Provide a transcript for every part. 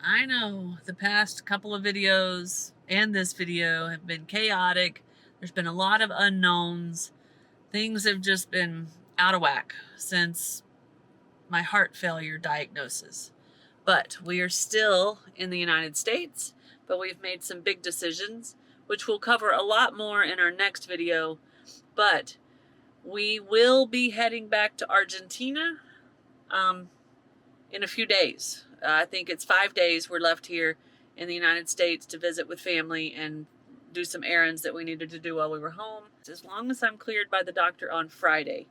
I know the past couple of videos and this video have been chaotic. There's been a lot of unknowns. Things have just been out of whack since my heart failure diagnosis. But we are still in the United States, but we've made some big decisions, which we'll cover a lot more in our next video. But we will be heading back to Argentina in a few days. I think it's 5 days we're left here in the United States to visit with family and do some errands that we needed to do while we were home. As long as I'm cleared by the doctor on Friday,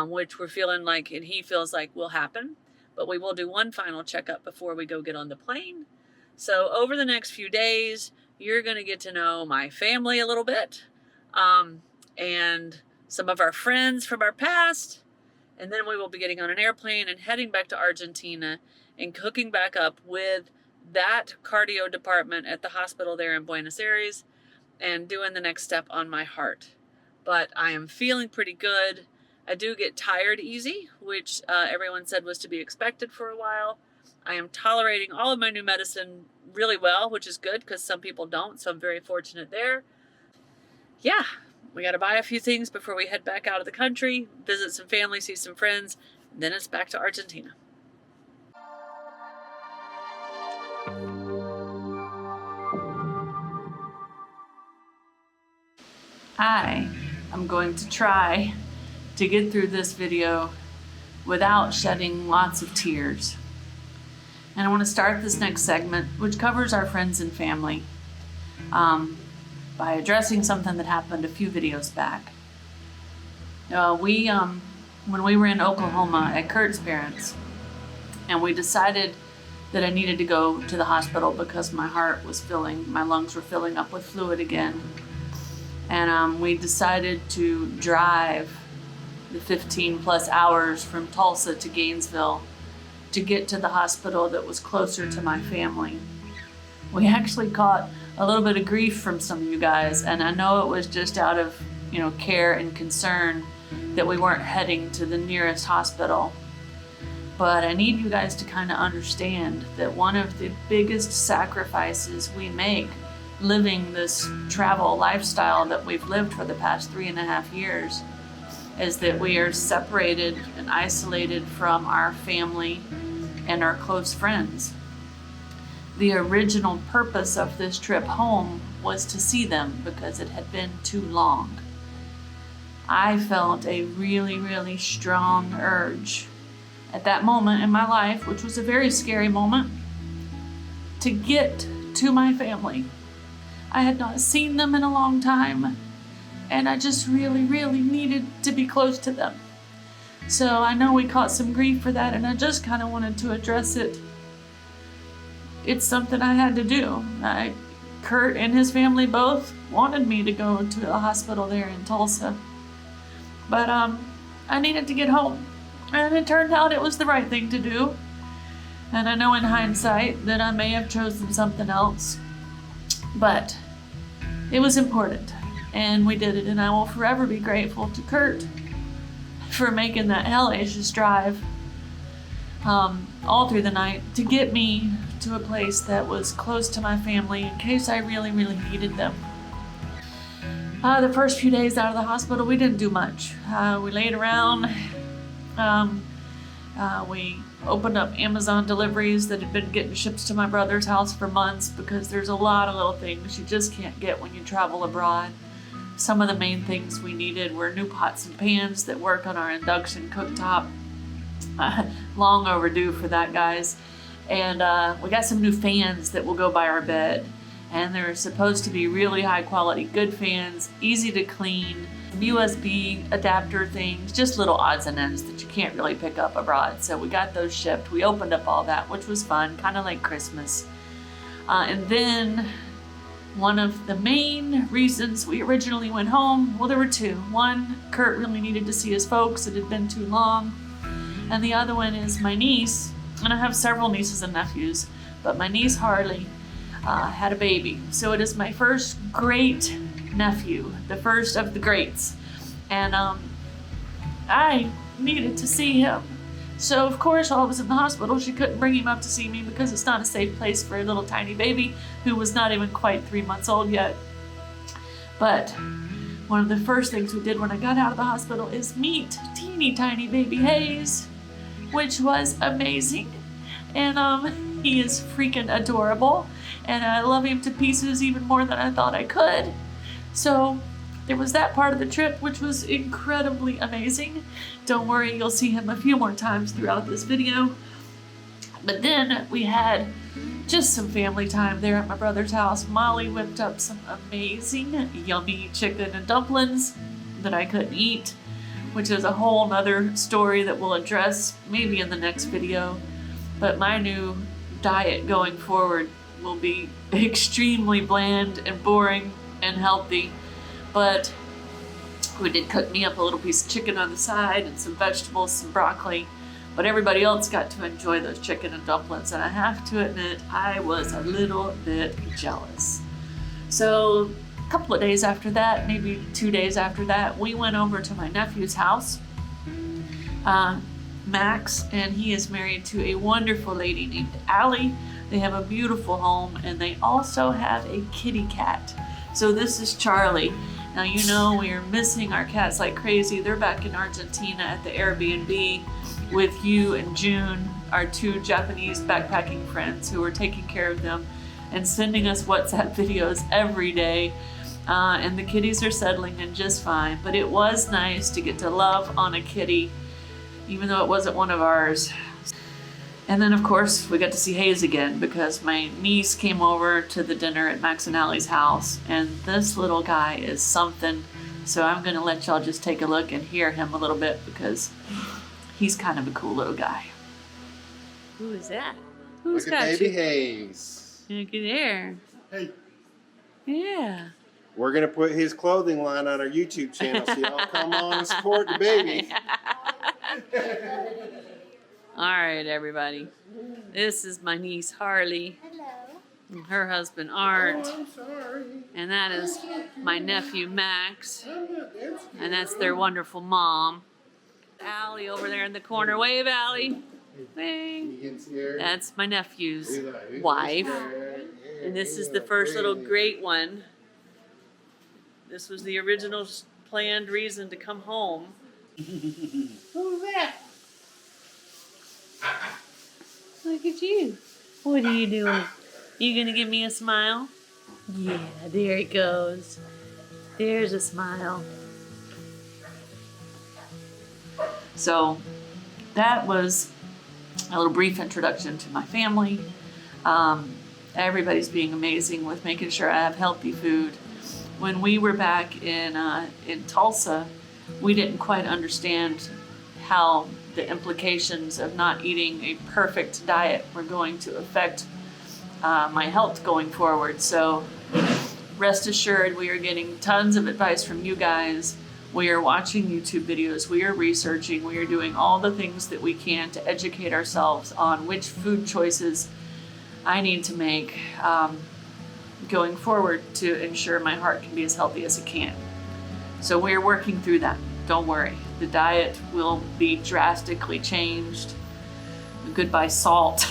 which we're feeling like, and he feels like will happen. But we will do one final checkup before we go get on the plane. So over the next few days, you're going to get to know my family a little bit, and some of our friends from our past. And then we will be getting on an airplane and heading back to Argentina and hooking back up with that cardio department at the hospital there in Buenos Aires and doing the next step on my heart. But I am feeling pretty good. I do get tired easy, which everyone said was to be expected for a while. I am tolerating all of my new medicine really well, which is good because some people don't, so I'm very fortunate there. Yeah, we got to buy a few things before we head back out of the country, visit some family, see some friends, and then it's back to Argentina. I'm going to try to get through this video without shedding lots of tears. And I want to start this next segment, which covers our friends and family, by addressing something that happened a few videos back. When we were in Oklahoma at Curt's parents, and we decided that I needed to go to the hospital because my lungs were filling up with fluid again. And we decided to drive the 15 plus hours from Tulsa to Gainesville to get to the hospital that was closer to my family. We actually caught a little bit of grief from some of you guys, and I know it was just out of, care and concern that we weren't heading to the nearest hospital. But I need you guys to kind of understand that one of the biggest sacrifices we make living this travel lifestyle that we've lived for the past 3.5 years is that we are separated and isolated from our family and our close friends. The original purpose of this trip home was to see them because it had been too long. I felt a really, really strong urge at that moment in my life, which was a very scary moment, to get to my family. I had not seen them in a long time, and I just really, really needed to be close to them. So I know we caught some grief for that, and I just kind of wanted to address it. It's something I had to do. Curt and his family both wanted me to go to the hospital there in Tulsa. But I needed to get home, and it turned out it was the right thing to do. And I know in hindsight that I may have chosen something else, but it was important. And we did it, and I will forever be grateful to Curt for making that hellacious drive all through the night to get me to a place that was close to my family in case I really, really needed them. The first few days out of the hospital, we didn't do much. We laid around. We opened up Amazon deliveries that had been getting shipped to my brother's house for months because there's a lot of little things you just can't get when you travel abroad. Some of the main things we needed were new pots and pans that work on our induction cooktop. Long overdue for that, guys. And we got some new fans that will go by our bed. And they're supposed to be really high quality, good fans, easy to clean, USB adapter things, just little odds and ends that you can't really pick up abroad. So we got those shipped. We opened up all that, which was fun, kind of like Christmas. And then one of the main reasons we originally went home, well, there were two. One, Curt really needed to see his folks. It had been too long. And the other one is my niece, and I have several nieces and nephews, but my niece Harley had a baby. So it is my first great nephew, the first of the greats. And I needed to see him So of course, while I was in the hospital, she couldn't bring him up to see me because it's not a safe place for a little tiny baby who was not even quite 3 months old yet. But one of the first things we did when I got out of the hospital is meet teeny tiny baby Hayes, which was amazing. And he is freaking adorable, and I love him to pieces even more than I thought I could. So there was that part of the trip, which was incredibly amazing. Don't worry, you'll see him a few more times throughout this video. But then we had just some family time there at my brother's house. Molly whipped up some amazing, yummy chicken and dumplings that I couldn't eat, which is a whole nother story that we'll address maybe in the next video. But my new diet going forward will be extremely bland and boring and healthy. But we did cook me up a little piece of chicken on the side and some vegetables, some broccoli. But everybody else got to enjoy those chicken and dumplings, and I have to admit, I was a little bit jealous. So a couple of days after that, maybe 2 days after that, we went over to my nephew's house, Max, and he is married to a wonderful lady named Allie. They have a beautiful home, and they also have a kitty cat. So this is Charlie. Now, you know, we are missing our cats like crazy. They're back in Argentina at the Airbnb with Hugh and June, our 2 Japanese backpacking friends who are taking care of them and sending us WhatsApp videos every day. And the kitties are settling in just fine. But it was nice to get to love on a kitty, even though it wasn't one of ours. And then, of course, we got to see Hayes again because my niece came over to the dinner at Max and Allie's house, and this little guy is something. So I'm going to let y'all just take a look and hear him a little bit because he's kind of a cool little guy. Who is that? Who's Look at got baby you? Hayes. Look at there. Hey. Yeah. We're going to put his clothing line on our YouTube channel, so y'all come on and support the baby. All right, everybody. This is my niece Harley. Hello. And her husband Art. Oh, I'm sorry. And that is my nephew Max. I'm not dancing. And that's their wonderful mom. Allie over there in the corner. Wave, Allie. Wave. You can see her. That's my nephew's Look at that. wife. And this is the first little great one. This was the original planned reason to come home. Who's that? Look at you. What are you doing? You gonna give me a smile? Yeah, there it goes. There's a smile. So that was a little brief introduction to my family. Everybody's being amazing with making sure I have healthy food. When we were back in Tulsa, we didn't quite understand how the implications of not eating a perfect diet were going to affect my health going forward. So rest assured, we are getting tons of advice from you guys. We are watching YouTube videos, we are researching, we are doing all the things that we can to educate ourselves on which food choices I need to make going forward to ensure my heart can be as healthy as it can. So we are working through that. Don't worry. The diet will be drastically changed. Goodbye salt,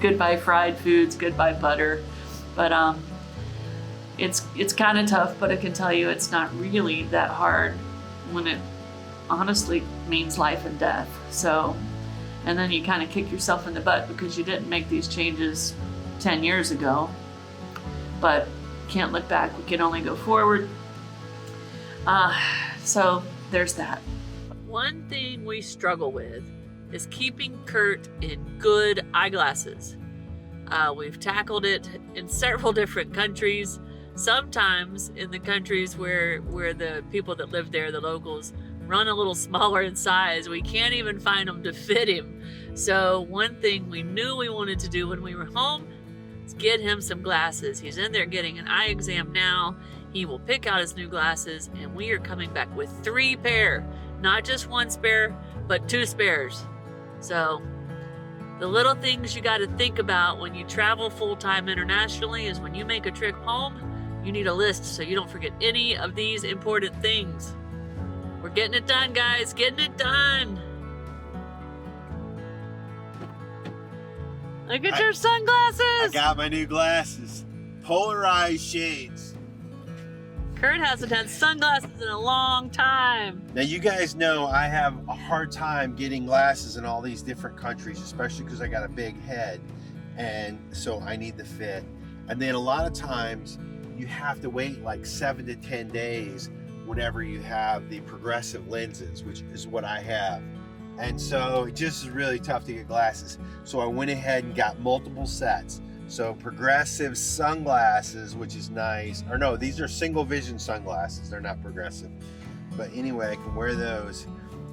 goodbye fried foods, goodbye butter. But it's kind of tough, but I can tell you it's not really that hard when it honestly means life and death. So, and then you kind of kick yourself in the butt because you didn't make these changes 10 years ago. But can't look back, we can only go forward. So there's that. One thing we struggle with is keeping Curt in good eyeglasses. We've tackled it in several different countries. Sometimes in the countries where the people that live there, the locals, run a little smaller in size, we can't even find them to fit him. So one thing we knew we wanted to do when we were home is get him some glasses. He's in there getting an eye exam now. He will pick out his new glasses, and we are coming back with 3 pair. Not just 1 spare, but 2 spares. So the little things you got to think about when you travel full-time internationally is when you make a trip home, you need a list so you don't forget any of these important things. We're getting it done, guys. Getting it done. Look at your sunglasses. I got my new glasses. Polarized shades. Curt hasn't had sunglasses in a long time. Now you guys know I have a hard time getting glasses in all these different countries, especially because I got a big head. And so I need the fit. And then a lot of times you have to wait like 7 to 10 days whenever you have the progressive lenses, which is what I have. And so it just is really tough to get glasses. So I went ahead and got multiple sets. So progressive sunglasses, which is nice. Or no, these are single vision sunglasses. They're not progressive. But anyway, I can wear those.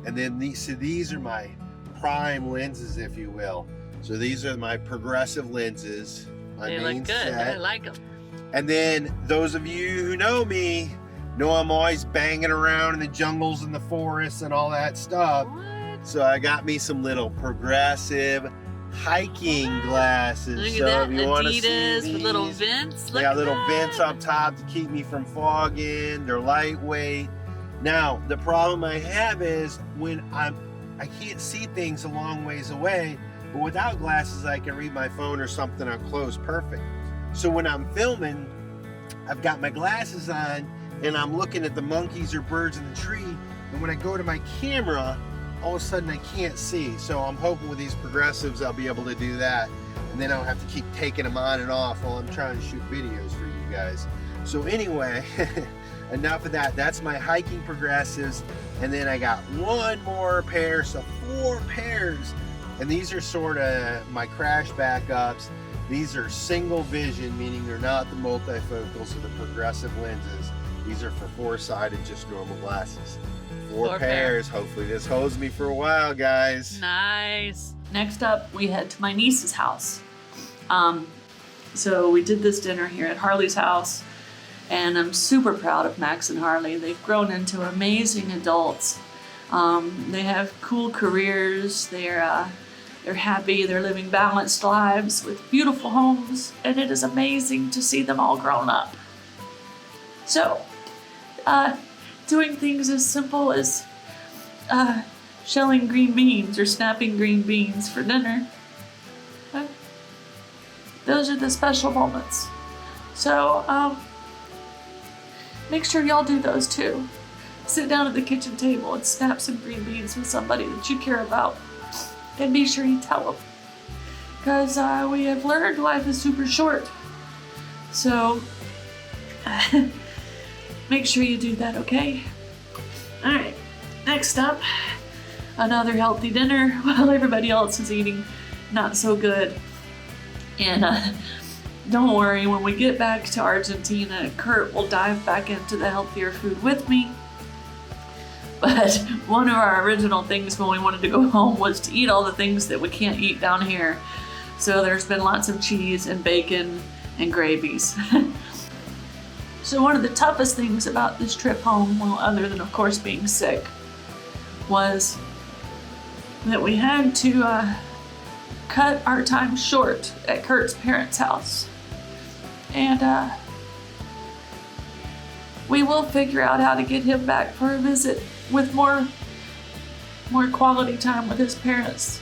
And then these are my prime lenses, if you will. So these are my progressive lenses. They look good. Set. I like them. And then those of you who know me know I'm always banging around in the jungles and the forests and all that stuff. What? So I got me some little progressive hiking glasses. Look at So that. if you want to see Adidas these, with little vents. they Look got at little that. vents up top to keep me from fogging. They're lightweight. Now the problem I have is when I can't see things a long ways away, but without glasses I can read my phone or something up close perfect. So when I'm filming, I've got my glasses on and I'm looking at the monkeys or birds in the tree, and when I go to my camera, all of a sudden I can't see. So I'm hoping with these progressives I'll be able to do that, and then I don't have to keep taking them on and off while I'm trying to shoot videos for you guys. So anyway, enough of that. That's my hiking progressives, and then I got one more pair, so 4 pairs, and these are sort of my crash backups. These are single vision, meaning they're not the multifocals or the progressive lenses. These are for 4-sided, just normal glasses. 4 pairs. Hopefully this holds me for a while, guys. Nice. Next up, we head to my niece's house. So we did this dinner here at Harley's house, and I'm super proud of Max and Harley. They've grown into amazing adults. They have cool careers. They're happy. They're living balanced lives with beautiful homes, and it is amazing to see them all grown up. So, doing things as simple as shelling green beans or snapping green beans for dinner. Those are the special moments. So, make sure y'all do those too. Sit down at the kitchen table and snap some green beans with somebody that you care about. And be sure you tell them. Because we have learned life is super short. So, make sure you do that, okay? Alright, next up, another healthy dinner while everybody else is eating not so good. And don't worry, when we get back to Argentina, Curt will dive back into the healthier food with me. But one of our original things when we wanted to go home was to eat all the things that we can't eat down here. So there's been lots of cheese and bacon and gravies. So one of the toughest things about this trip home, well, other than of course being sick, was that we had to cut our time short at Curt's parents' house. And we will figure out how to get him back for a visit with more quality time with his parents.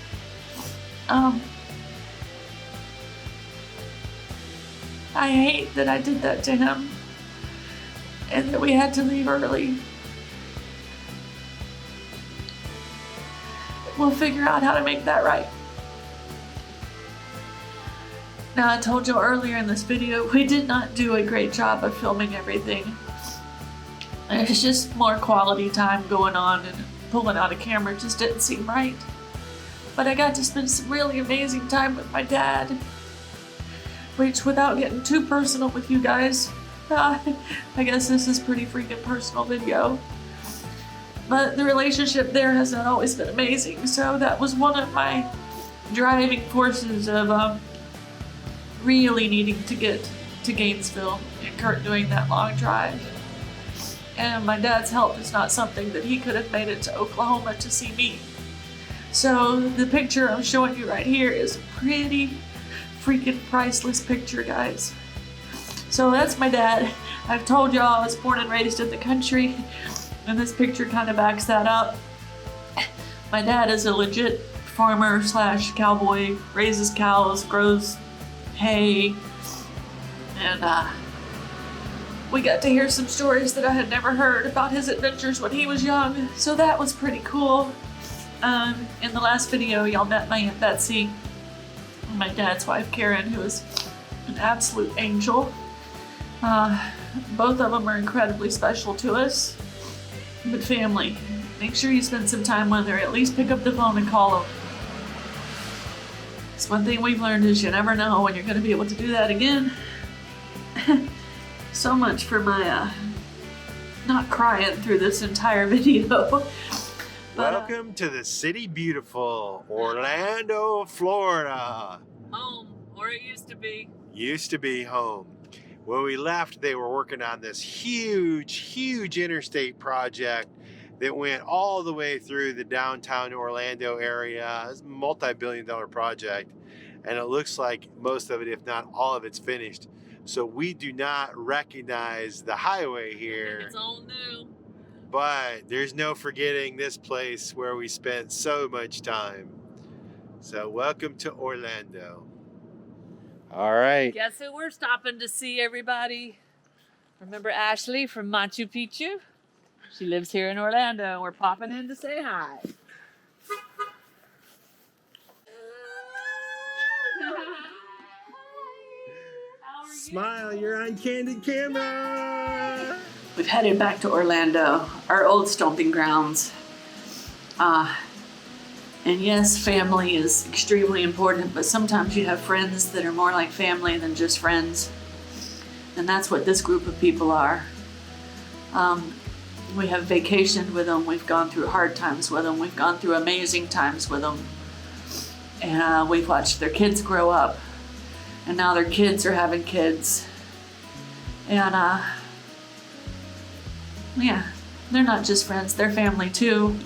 I hate that I did that to him and that we had to leave early. We'll figure out how to make that right. Now, I told you earlier in this video, we did not do a great job of filming everything. There's just more quality time going on, and pulling out a camera just didn't seem right. But I got to spend some really amazing time with my dad, which, without getting too personal with you guys, I guess this is pretty freaking personal video. But the relationship there has not always been amazing, so that was one of my driving forces of really needing to get to Gainesville and Curt doing that long drive. And my dad's help is not something that he could have made it to Oklahoma to see me. So the picture I'm showing you right here is a pretty freaking priceless picture, guys. So that's my dad. I've told y'all I was born and raised in the country, and this picture kind of backs that up. My dad is a legit farmer slash cowboy, raises cows, grows hay, and we got to hear some stories that I had never heard about his adventures when he was young, so that was pretty cool. In the last video, y'all met my Aunt Betsy, and my dad's wife Karen, who is an absolute angel. Both of them are incredibly special to us. But family, make sure you spend some time with her, at least pick up the phone and call them. It's one thing we've learned is you never know when you're going to be able to do that again. So much for my not crying through this entire video. Welcome to the city beautiful, Orlando, Florida. Home, or it used to be. Used to be home. When we left, they were working on this huge interstate project that went all the way through the downtown Orlando area. It's a multi-billion-dollar project, and it looks like most of it, if not all of it's finished. So we do not recognize the highway here. It's all new. But there's no forgetting this place where we spent so much time. So welcome to Orlando. All right. Guess who we're stopping to see, everybody? Remember Ashley from Machu Picchu? She lives here in Orlando, and we're popping in to say hi. Smile, you're on candid camera. We've headed back to Orlando, our old stomping grounds. And yes, family is extremely important, but sometimes you have friends that are more like family than just friends. And that's what this group of people are. We have vacationed with them, we've gone through hard times with them, we've gone through amazing times with them. And we've watched their kids grow up. And now their kids are having kids. And yeah, they're not just friends, they're family too.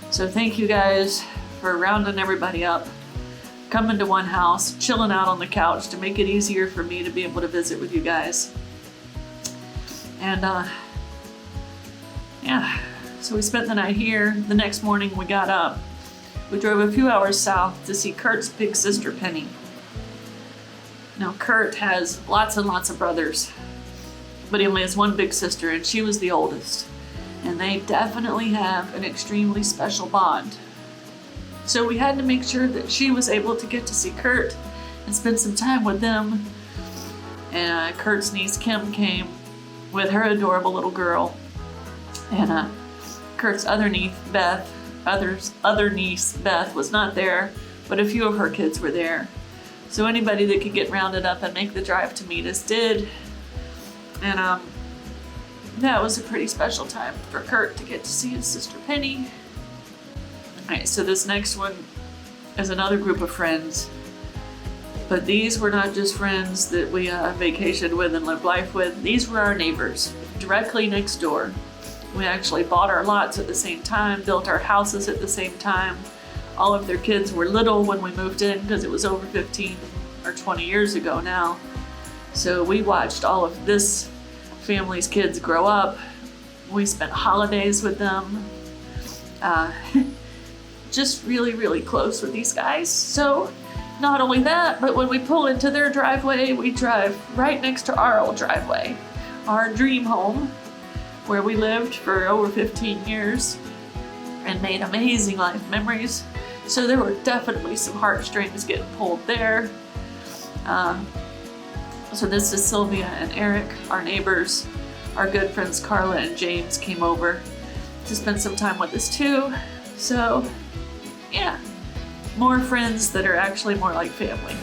So thank you guys for rounding everybody up, coming to one house, chilling out on the couch to make it easier for me to be able to visit with you guys. And yeah, so we spent the night here. The next morning we got up. We drove a few hours south to see Kurt's big sister, Penny. Now Kurt has lots and lots of brothers, but he only has one big sister, and she was the oldest. And they definitely have an extremely special bond. So we had to make sure that she was able to get to see Kurt and spend some time with them. And Kurt's niece Kim came with her adorable little girl. And Kurt's other niece Beth was not there, but a few of her kids were there. So anybody that could get rounded up and make the drive to meet us did. And that was a pretty special time for Kurt to get to see his sister Penny. Alright, so this next one is another group of friends. But these were not just friends that we vacationed with and lived life with. These were our neighbors, directly next door. We actually bought our lots at the same time, built our houses at the same time. All of their kids were little when we moved in because it was over 15 or 20 years ago now. So we watched all of this family's kids grow up. We spent holidays with them. Just really close with these guys. So not only that, but when we pull into their driveway, we drive right next to our old driveway, our dream home, where we lived for over 15 years and made amazing life memories. So there were definitely some heartstrings getting pulled there. So this is Sylvia and Eric, our neighbors. Our good friends Carla and James came over to spend some time with us too. So yeah, more friends that are actually more like family.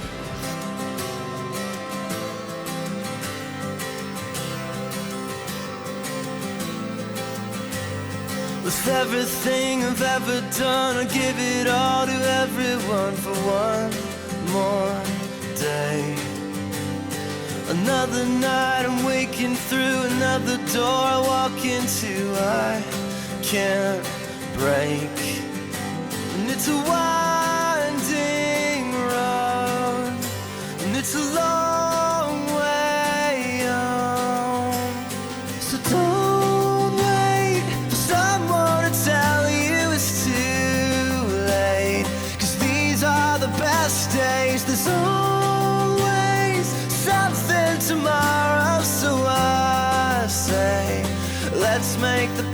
With everything I've ever done, I give it all to everyone for one more day. Another night I'm waking through another door I walk into, I can't break. And it's a winding road, and it's a long way home. So don't wait for someone to tell you it's too late,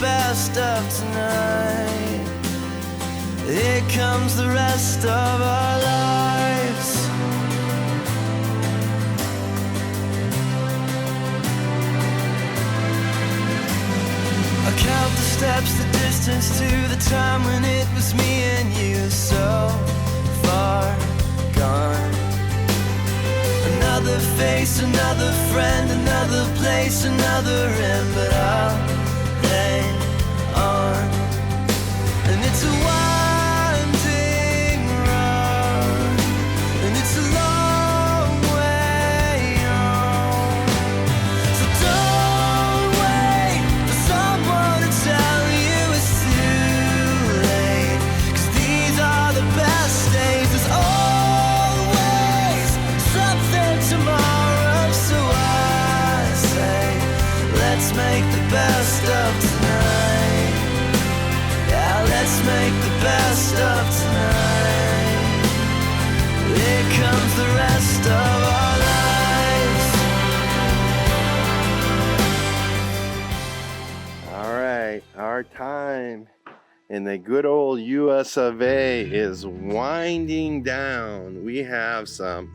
best of tonight. Here comes the rest of our lives. I count the steps, the distance to the time when it was me and you, so far gone. Another face, another friend, another place, another end, but I'll hang on. And it's a winding road, and it's a long way on. So don't wait for someone to tell you it's too late, 'cause these are the best days. There's always something tomorrow, so I say let's make the best of tonight. Yeah, let's make the best of tonight. Here comes the rest of our lives. All right, our time in the good old US of A is winding down. We have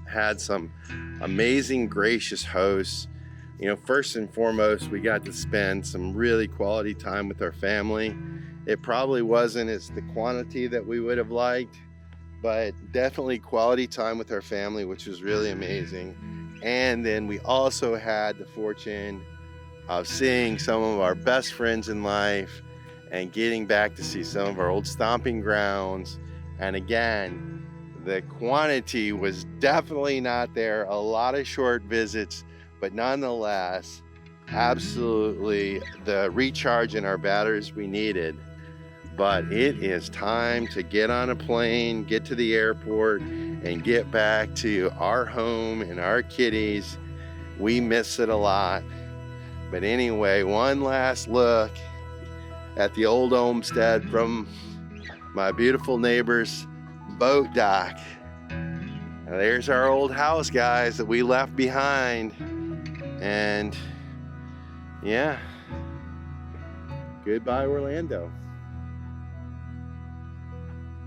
had some amazing, gracious hosts. You know, first and foremost, we got to spend some really quality time with our family. It probably wasn't as the quantity that we would have liked, but definitely quality time with our family, which was really amazing. And then we also had the fortune of seeing some of our best friends in life and getting back to see some of our old stomping grounds. And again, the quantity was definitely not there. A lot of short visits, but nonetheless, absolutely the recharge in our batteries we needed. But it is time to get on a plane, get to the airport, and get back to our home and our kitties. We miss it a lot. But anyway, one last look at the old homestead from my beautiful neighbor's boat dock. Now, there's our old house, guys, that we left behind. And yeah, goodbye, Orlando.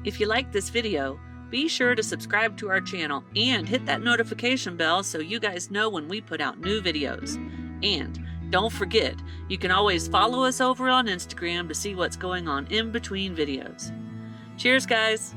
If you like this video, be sure to subscribe to our channel and hit that notification bell so you guys know when we put out new videos. And don't forget, you can always follow us over on Instagram to see what's going on in between videos. Cheers, guys!